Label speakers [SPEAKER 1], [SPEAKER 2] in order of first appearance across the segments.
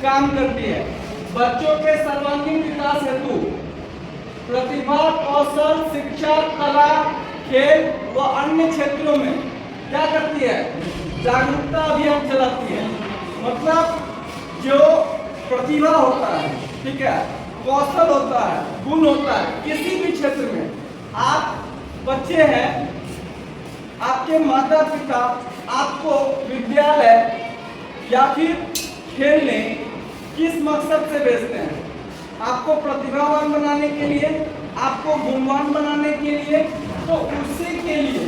[SPEAKER 1] काम करती है। बच्चों के सर्वांगीण विकास हेतु प्रतिभा, कौशल, शिक्षा, कला, खेल व अन्य क्षेत्रों में क्या करती है? जागरूकता अभियान चलाती है। मतलब जो प्रतिभा होता है, ठीक है, कौशल होता है, गुण होता है, किसी भी क्षेत्र में आप बच्चे हैं, आपके माता पिता आपको विद्यालय या फिर खेलने किस मकसद से भेजते हैं? आपको प्रतिभावान बनाने के लिए, आपको गुणवान बनाने के लिए। तो उसी के लिए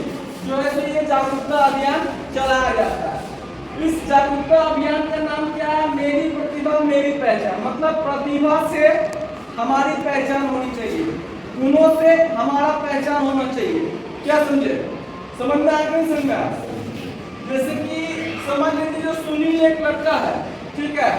[SPEAKER 1] जो है तो ये जागरूकता अभियान चलाया जाता है। इस जागरूकता अभियान का नाम क्या है? मेरी प्रतिभा मेरी पहचान। मतलब प्रतिभा से हमारी पहचान होनी चाहिए, गुणों से हमारा पहचान होना चाहिए। क्या समझे? समझ में आया? नहीं समझ में आया? जैसे कि समझ लीजिए जो सुनील एक लड़का है, ठीक है,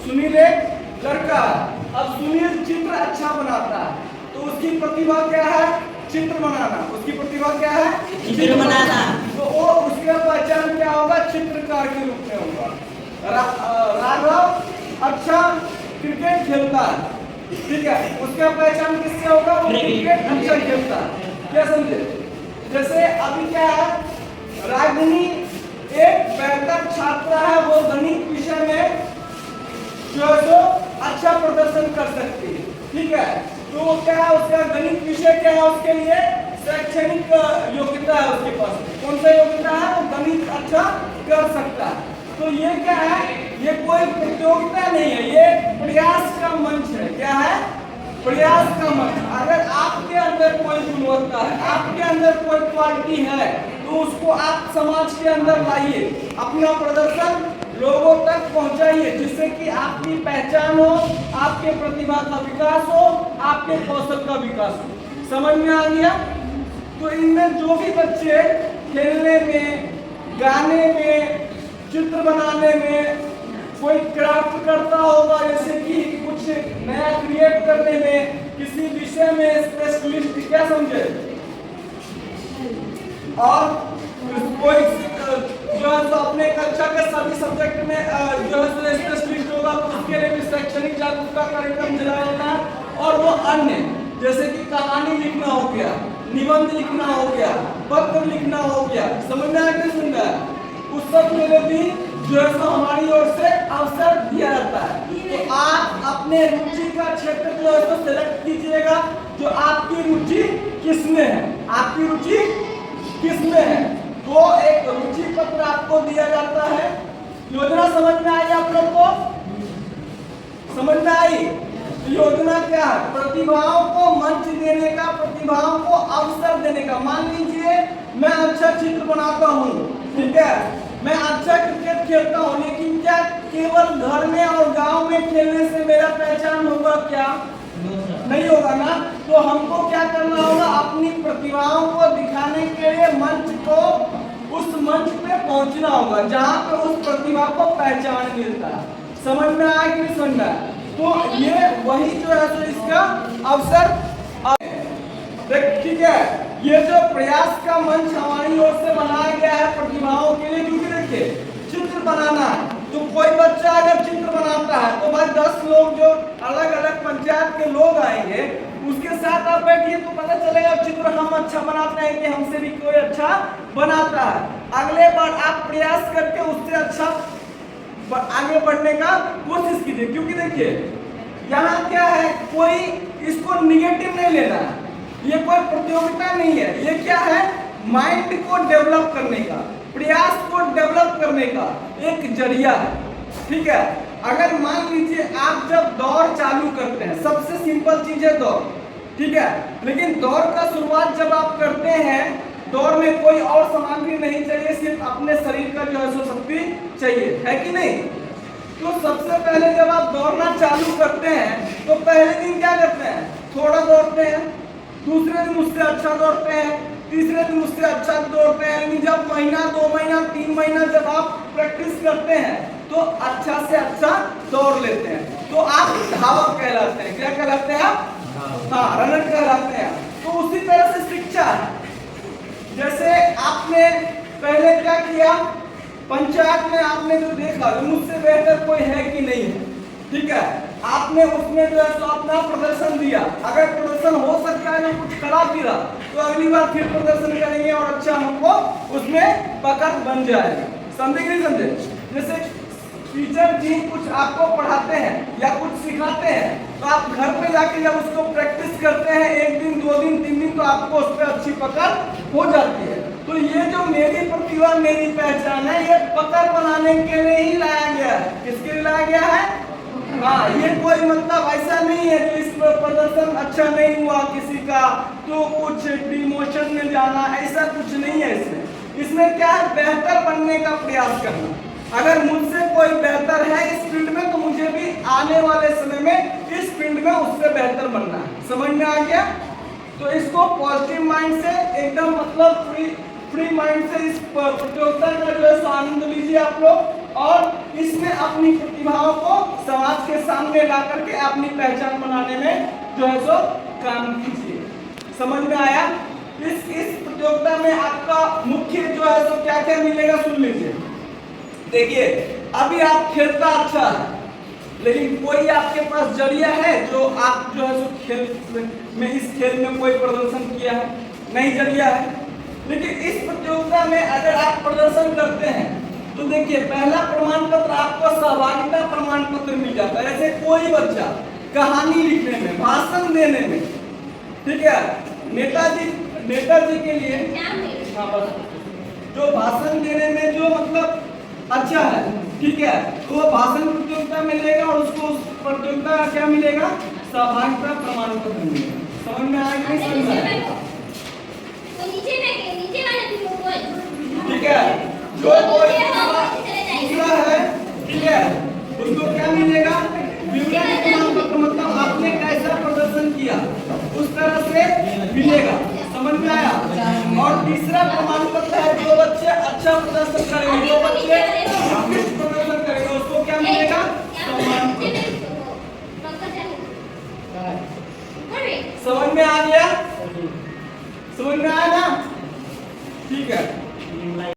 [SPEAKER 1] सुनील एक लड़का है। अब सुनील चित्र अच्छा बनाता है, तो उसकी प्रतिभा क्या है? चित्र बनाना। उसकी प्रतिभा क्या है?
[SPEAKER 2] चित्र बनाना।
[SPEAKER 1] तो वो उसका पहचान क्या होगा? चित्रकार के रूप में होगा। राघव अच्छा क्रिकेट खेलता है, ठीक है, उसका पहचान किससे होगा? वो क्रिकेट अच्छा खेलता है। क्या समझे? जैसे अभी क्या है, रागिनी एक बेहतर छात्रा है, वो गणित विषय में जो है तो अच्छा प्रदर्शन कर सकती है, ठीक है। तो क्या है, उसका गणित विषय क्या है? उसके लिए शैक्षणिक योग्यता है उसके पास। कौन सा योग्यता है? वो गणित अच्छा कर सकता है। तो ये क्या है? ये कोई प्रतियोगिता नहीं है, ये प्रयास का मंच है। क्या है? प्रयास का मंच। अगर आपके अंदर कोई गुणवत्ता है, आपके अंदर कोई क्वालिटी है, तो उसको आप समाज के अंदर लाइए, अपना प्रदर्शन लोगों तक पहुंचाइए, जिससे कि आपकी पहचान हो, आपके प्रतिभा का विकास हो, आपके कौशल का विकास हो। समझ में आ गया? तो इनमें जो भी बच्चे खेलने में, गाने में, चित्र बनाने में, कोई क्राफ्ट करता होगा, जैसे कि कुछ नया क्रिएट करने में, किसी विषय में स्पेशलिस्ट, क्या समझे, और कोई जो है तो अपने कक्षा के सभी सब्जेक्ट में जो है तो स्पेशलिस्ट होगा, तो उसके लिए भी शैक्षणिक जागरूकता कार्यक्रम चलाया जाता है। और वो अन्य जैसे कि कहानी लिखना हो गया, निबंध लिखना हो गया, पत्र लिखना हो गया, समझ में आया कि सुन रहा है, उस सब के लिए भी जो है तो हमारी ओर से अवसर दिया जाता है। तो आप अपने रुचि का क्षेत्र जो है तो सेलेक्ट कीजिएगा, जो आपकी रुचि किसमें है, आपकी रुचि किसमें है। तो एक रुचि पत्र आपको दिया जाता है। योजना समझ में आई आप लोग को? समझ में आई? योजना क्या है? प्रतिभाओं को मंच देने का, प्रतिभाओं को अवसर देने का। मान लीजिए मैं अच्छा चित्र बनाता हूँ, ठीक है, मैं अच्छा क्रिकेट खेलता हूँ, लेकिन क्या केवल घर में और गांव में खेलने से मेरा पहचान होगा? क्या नहीं होगा ना। तो हमको क्या करना होगा? अपनी प्रतिभाओं को दिखाने के लिए मंच को, उस मंच पे पहुंचना होगा जहां पे उस प्रतिभा को पहचान मिलता है। समझ में आया कि नहीं समझ में आया? तो ये वही जो है तो इसका अवसर, ठीक है। ये जो प्रयास का मंच हमारी ओर से बनाया गया है प्रतिभाओं के लिए, क्योंकि देखिए चित्र बनाना है, तो कोई बच्चा अगर चित्र बनाता है तो भाई 10 लोग जो अलग अलग पंचायत के लोग आएंगे, उसके साथ आप बैठिए तो पता चलेगा चित्र हम अच्छा बनाते हैं कि हमसे भी कोई अच्छा बनाता है। अगले बार आप प्रयास करके उससे अच्छा आगे बढ़ने का कोशिश कीजिए, क्योंकि देखिए यहाँ क्या है, कोई इसको निगेटिव नहीं लेना है, ये कोई प्रतियोगिता नहीं है, ये क्या है, माइंड को डेवलप करने का, प्रयास को डेवलप करने का एक जरिया है, ठीक है। अगर मान लीजिए आप जब दौड़ चालू करते हैं, सबसे सिंपल चीज है दौड़, ठीक है, लेकिन दौड़ का शुरुआत जब आप करते हैं, दौड़ में कोई और सामग्री नहीं चाहिए, सिर्फ अपने शरीर का जो है सो शक्ति चाहिए, है कि नहीं। तो सबसे पहले जब आप दौड़ना चालू करते हैं तो पहले दिन क्या करते हैं, थोड़ा दौड़ते हैं, दूसरे दिन उससे अच्छा दौड़ते हैं, तीसरे दिन उससे अच्छा दौड़ते हैं। यानी जब महीना, 2 महीना, 3 महीना जब आप प्रैक्टिस करते हैं तो अच्छा से अच्छा दौड़ लेते हैं, तो आप धावक कहलाते हैं। क्या कहलाते हैं आप? हाँ, रनर कहलाते हैं। तो उसी तरह से शिक्षा है, जैसे आपने पहले क्या किया, पंचायत में आपने जो देखा मुझसे बेहतर कोई है कि नहीं है, आपने उसमें जो है तो अपना प्रदर्शन दिया, अगर प्रदर्शन हो सकता है जो कुछ खराब भी रहा तो अगली बार फिर प्रदर्शन करेंगे और अच्छा हमको उसमें पकड़ बन जाएगा। समझे कि नहीं समझे? जैसे टीचर जी कुछ आपको पढ़ाते हैं या कुछ सिखाते हैं तो आप घर पे जाके जब उसको प्रैक्टिस करते हैं 1 दिन 2 दिन 3 दिन तो आपको उस पर अच्छी पकड़ हो जाती है। तो ये जो मेरी प्रतिभा मेरी पहचान है ये पकड़ बनाने के लिए ही लाया गया है। किसके लिए लाया गया है? हाँ, ये कोई मतलब ऐसा नहीं है कि इस प्रदर्शन अच्छा नहीं हुआ किसी का तो कुछ डिमोशन में जाना, ऐसा कुछ नहीं है। इसमें क्या है, बेहतर बनने का प्रयास करना। अगर मुझसे कोई बेहतर है इस फील्ड में तो मुझे भी आने वाले समय में इस फील्ड में उससे बेहतर बनना है। समझ में आ गया? तो इसको पॉजिटिव माइंड से एकदम मतलब फ्री माइंड से इस प्रतियोगिता का जो है आनंद लीजिए आप लोग और इसमें अपनी प्रतिभाओं को समाज के सामने ला करके अपनी पहचान बनाने में जो है सो काम कीजिए। समझ में आया? इस प्रतियोगिता में आपका मुख्य जो है सो क्या क्या मिलेगा सुन लीजिए। देखिए, अभी आप खेलता अच्छा है लेकिन कोई आपके पास जरिया है जो आप जो है सो खेल में इस खेल में कोई प्रदर्शन किया है? नहीं जरिया है। लेकिन इस प्रतियोगिता में अगर आप प्रदर्शन करते हैं तो देखिए पहला प्रमाण पत्र आपको सहभागिता प्रमाण पत्र मिल जाता है। ऐसे कोई बच्चा कहानी लिखने में, भाषण देने में, ठीक है, नेताजी के लिए हाँ बस जो भाषण देने में जो मतलब अच्छा है, ठीक है, तो वो भाषण प्रतियोगिता में लेगा और उसको उस प्रतियोगिता का क्या मिलेगा? सहभागिता प्रमाण पत्र मिलेगा। समझ में आया कि नहीं? समझ में आया? ठीक है, जो कोई दूसरा है, ठीक है, उसको क्या मिलेगा? विवरण प्रमाण पत्र, मतलब आपने कैसा प्रदर्शन किया उस तरह से मिलेगा। समझ में आया? और तीसरा प्रमाण पत्र है जो बच्चे अच्छा प्रदर्शन करेंगे, जो बच्चे प्रदर्शन करेंगे उसको क्या मिलेगा? सम्मान पत्र। समझ में आ गया? समझ में आया ना? ठीक है।